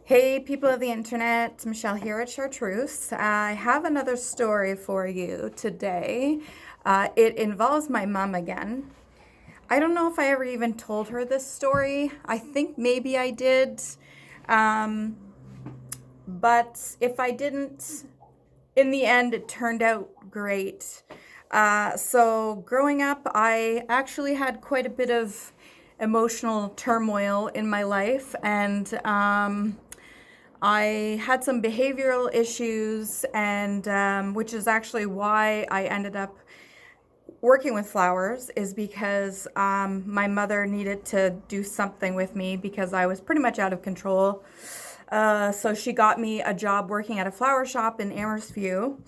Hey, people of the internet, Michelle here at Chartreuse. I have another story for you today. It involves my mom again. I don't know if I ever even told her this story. I think maybe I did. Um, but if I didn't, in the end, it turned out great. So, growing up, I actually had quite a bit of emotional turmoil in my life, and I had some behavioral issues, and which is actually why I ended up working with flowers, is because my mother needed to do something with me because I was pretty much out of control. So she got me a job working at a flower shop in Amherst-View.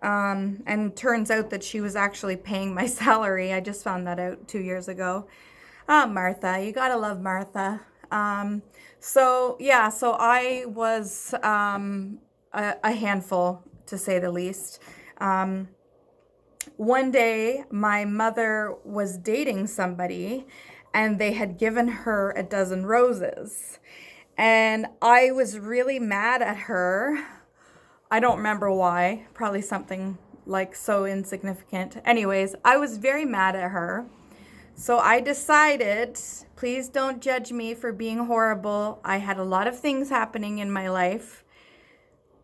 And turns out that she was actually paying my salary. I just found that out 2 years ago. Ah, Martha, you gotta love Martha. So I was a handful, to say the least. One day, my mother was dating somebody, and they had given her a dozen roses. And I was really mad at her. I don't remember why, probably something like so insignificant. Anyways, I was very mad at her. So I decided, please don't judge me for being horrible. I had a lot of things happening in my life.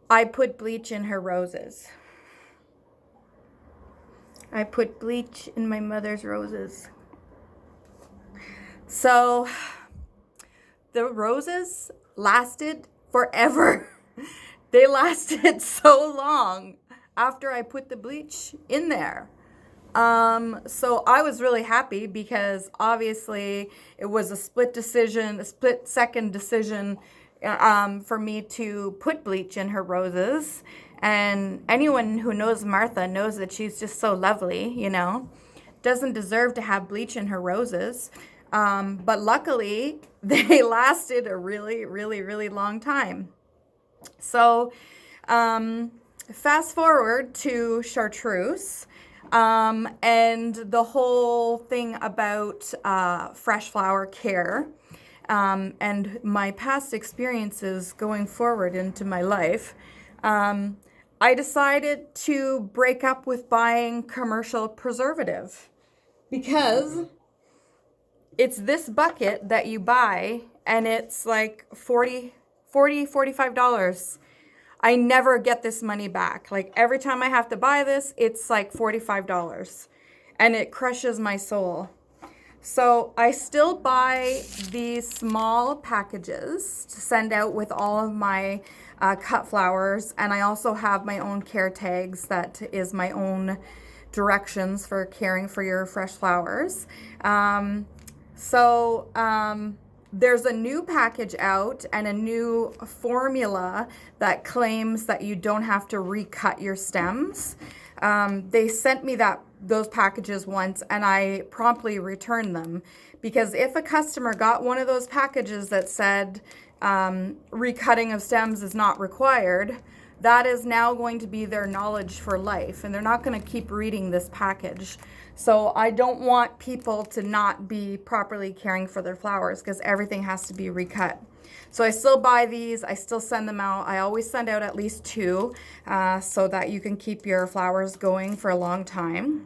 I put bleach in her roses. I put bleach in my mother's roses. So the roses lasted forever. They lasted so long after I put the bleach in there. So I was really happy because obviously it was a split second decision for me to put bleach in her roses. And anyone who knows Martha knows that she's just so lovely, doesn't deserve to have bleach in her roses. But luckily, they lasted a really, really, really long time. So fast forward to Chartreuse. And the whole thing about fresh flower care and my past experiences going forward into my life, I decided to break up with buying commercial preservative because it's this bucket that you buy and it's like $45. I never get this money back. Like every time I have to buy this, it's like $45 and it crushes my soul. So I still buy these small packages to send out with all of my cut flowers. And I also have my own care tags that is my own directions for caring for your fresh flowers. There's a new package out and a new formula that claims that you don't have to recut your stems. They sent me those packages once and I promptly returned them because if a customer got one of those packages that said recutting of stems is not required, that is now going to be their knowledge for life and they're not going to keep reading this package. So I don't want people to not be properly caring for their flowers because everything has to be recut. So I still buy these. I still send them out. I always send out at least two so that you can keep your flowers going for a long time.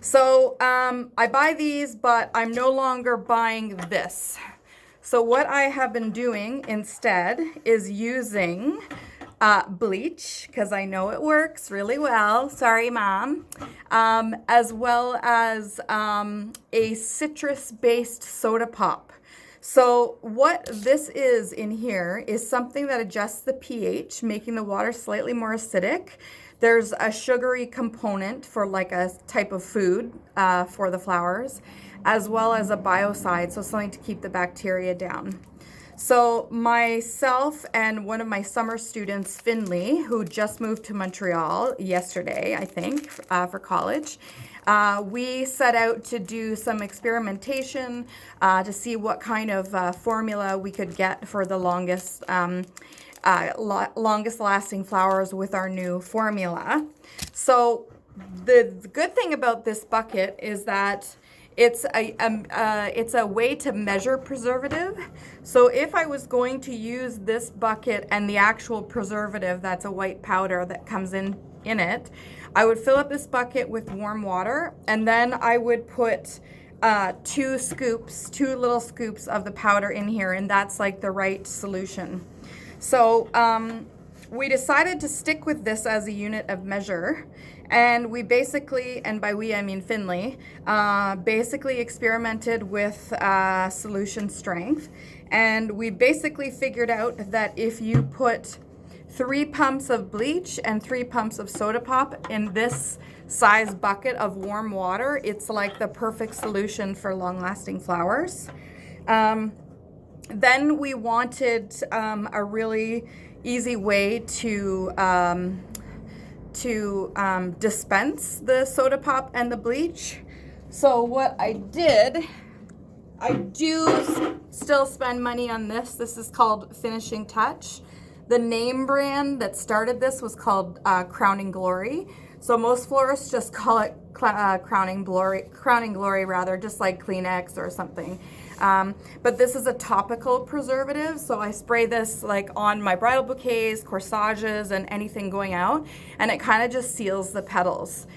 So I buy these, but I'm no longer buying this. So what I have been doing instead is using bleach, because I know it works really well. Sorry, Mom. As well as a citrus-based soda pop. So what this is in here is something that adjusts the pH, making the water slightly more acidic. There's a sugary component for like a type of food for the flowers, as well as a biocide, so something to keep the bacteria down. So myself and one of my summer students, Finley, who just moved to Montreal yesterday, I think, for college, we set out to do some experimentation to see what kind of formula we could get for the longest lasting flowers with our new formula. So the good thing about this bucket is that It's a way to measure preservative. So if I was going to use this bucket and the actual preservative, that's a white powder that comes in it, I would fill up this bucket with warm water, and then I would put two little scoops of the powder in here, and that's like the right solution. So we decided to stick with this as a unit of measure, and we basically, and by we I mean Finley, basically experimented with solution strength, and we basically figured out that if you put 3 pumps of bleach and 3 pumps of soda pop in this size bucket of warm water, it's like the perfect solution for long-lasting flowers. Then we wanted a really easy way to dispense the soda pop and the bleach. So what I did, I do still spend money on this. This is called Finishing Touch. The name brand that started this was called Crowning Glory. So most florists just call it Crowning Glory rather, just like Kleenex or something. But this is a topical preservative, so I spray this like on my bridal bouquets, corsages, and anything going out, and it kind of just seals the petals.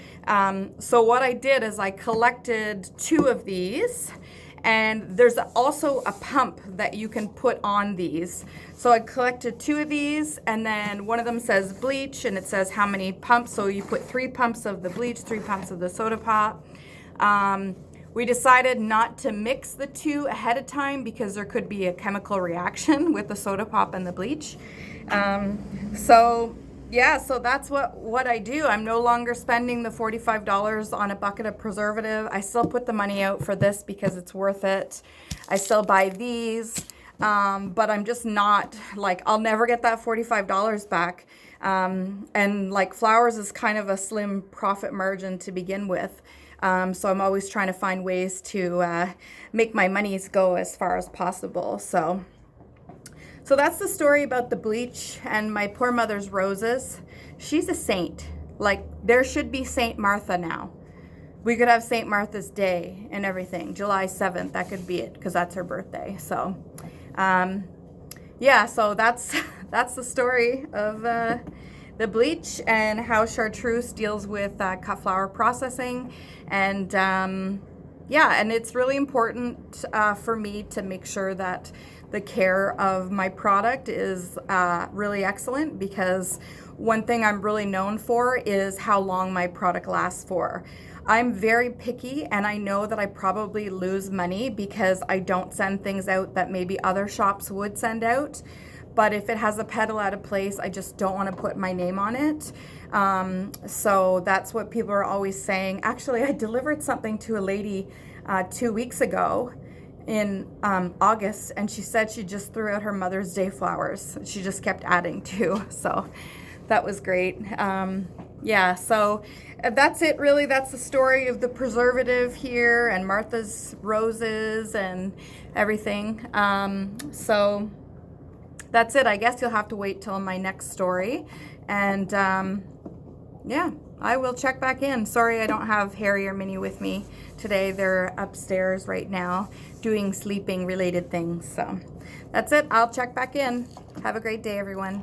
So what I did is I collected 2 of these, and there's also a pump that you can put on these. So I collected 2 of these, and then one of them says bleach, and it says how many pumps. So you put 3 pumps of the bleach, 3 pumps of the soda pop. We decided not to mix the 2 ahead of time because there could be a chemical reaction with the soda pop and the bleach. So that's what I do. I'm no longer spending the $45 on a bucket of preservative. I still put the money out for this because it's worth it. I still buy these, but I'm just not, like, I'll never get that $45 back. And like flowers is kind of a slim profit margin to begin with. So I'm always trying to find ways to make my monies go as far as possible. So that's the story about the bleach and my poor mother's roses. She's a saint. Like, there should be Saint Martha now. We could have Saint Martha's Day and everything. July 7th, that could be it, because that's her birthday. So, so that's the story of the bleach and how Chartreuse deals with cut flower processing. And and it's really important for me to make sure that the care of my product is really excellent, because one thing I'm really known for is how long my product lasts for. I'm very picky, and I know that I probably lose money because I don't send things out that maybe other shops would send out. But if it has a petal out of place, I just don't want to put my name on it. So that's what people are always saying. Actually, I delivered something to a lady 2 weeks ago in August, and she said she just threw out her Mother's Day flowers. She just kept adding to, so that was great. So that's it really. That's the story of the preservative here and Martha's roses and everything. So that's it. I guess you'll have to wait till my next story. And I will check back in. Sorry I don't have Harry or Minnie with me today. They're upstairs right now doing sleeping related things. So that's it. I'll check back in. Have a great day, everyone.